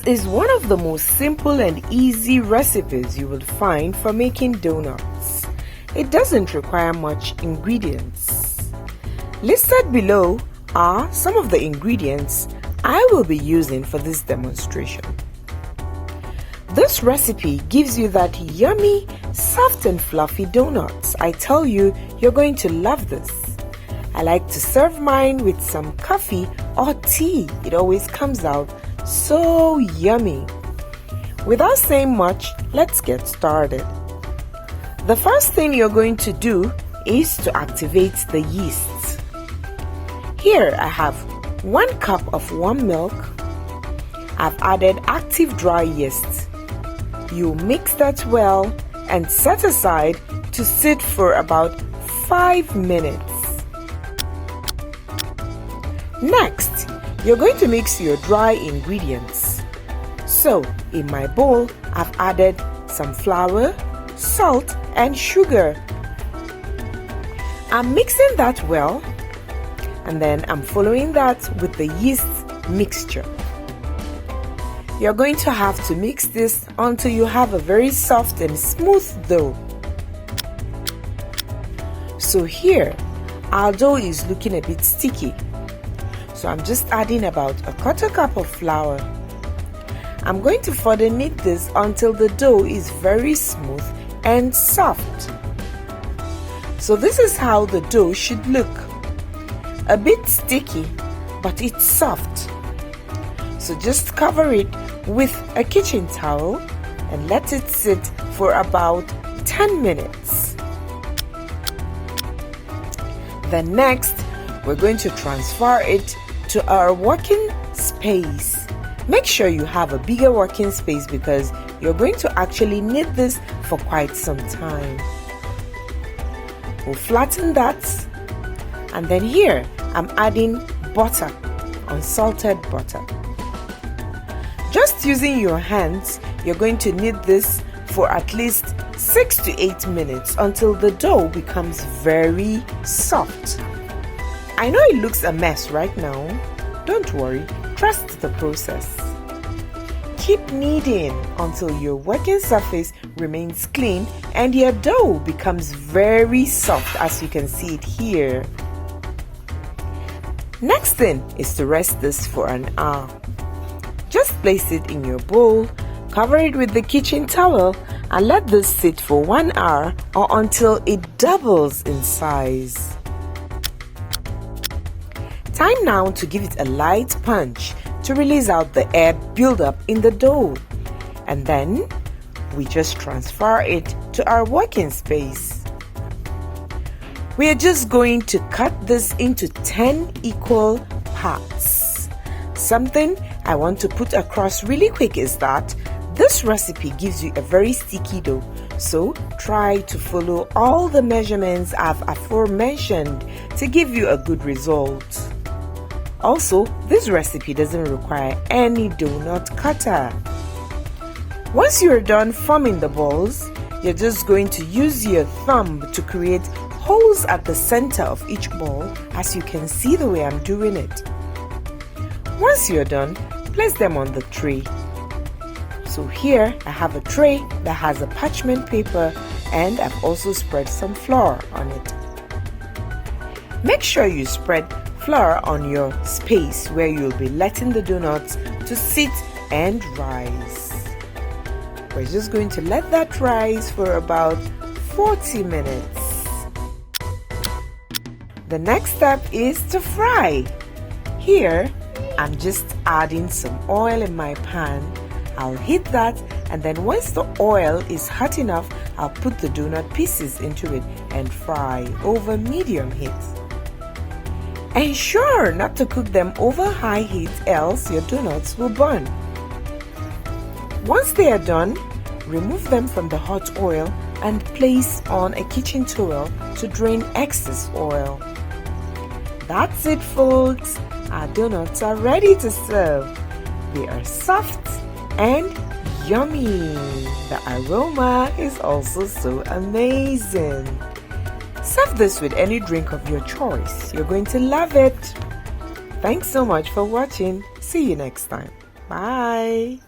is one of the most simple and easy recipes you will find for making donuts. It doesn't require much ingredients. Listed below are some of the ingredients I will be using for this demonstration. This recipe gives you that yummy, soft and fluffy donuts. I tell you, you're going to love this. I like to serve mine with some coffee or tea. It always comes out so yummy. Without saying much, let's get started. The first thing you're going to do is to activate the yeast. Here I have 1 cup of warm milk. I've added active dry yeast. You mix that well and set aside to sit for about 5 minutes. Next, you're going to mix your dry ingredients. So, in my bowl, I've added some flour, salt, and sugar. I'm mixing that well, and then I'm following that with the yeast mixture. You're going to have to mix this until you have a very soft and smooth dough. So here, our dough is looking a bit sticky. So I'm just adding about 1/4 cup of flour. I'm going to further knead this until the dough is very smooth and soft. So this is how the dough should look. A bit sticky, but it's soft. So just cover it with a kitchen towel and let it sit for about 10 minutes. Then next, we're going to transfer it to our working space. Make sure you have a bigger working space because you're going to actually knead this for quite some time. We'll flatten that, and then here I'm adding butter, unsalted butter. Just using your hands, you're going to knead this for at least 6 to 8 minutes until the dough becomes very soft. I know it looks a mess right now. Don't worry, trust the process. Keep kneading until your working surface remains clean and your dough becomes very soft, as you can see it here. Next thing is to rest this for an hour. Just place it in your bowl, cover it with the kitchen towel, and let this sit for 1 hour or until it doubles in size. Time now to give it a light punch to release out the air buildup in the dough. And then we just transfer it to our working space. We are just going to cut this into 10 equal parts. Something I want to put across really quick is that this recipe gives you a very sticky dough. So try to follow all the measurements I've aforementioned to give you a good result. Also, this recipe doesn't require any donut cutter. Once you're done forming the balls, you're just going to use your thumb to create holes at the center of each ball, as you can see the way I'm doing it. Once you're done, place them on the tray. So here I have a tray that has a parchment paper, and I've also spread some flour on it. Make sure you spread flour on your space where you'll be letting the donuts to sit and rise. We're just going to let that rise for about 40 minutes. The next step is to fry. Here, I'm just adding some oil in my pan. I'll heat that, and then once the oil is hot enough, I'll put the donut pieces into it and fry over medium heat. Ensure not to cook them over high heat, else your donuts will burn. Once they are done, remove them from the hot oil and place on a kitchen towel to drain excess oil. That's it, folks. Our donuts are ready to serve. They are soft and yummy. The aroma is also so amazing. Serve this with any drink of your choice. You're going to love it. Thanks so much for watching. See you next time. Bye.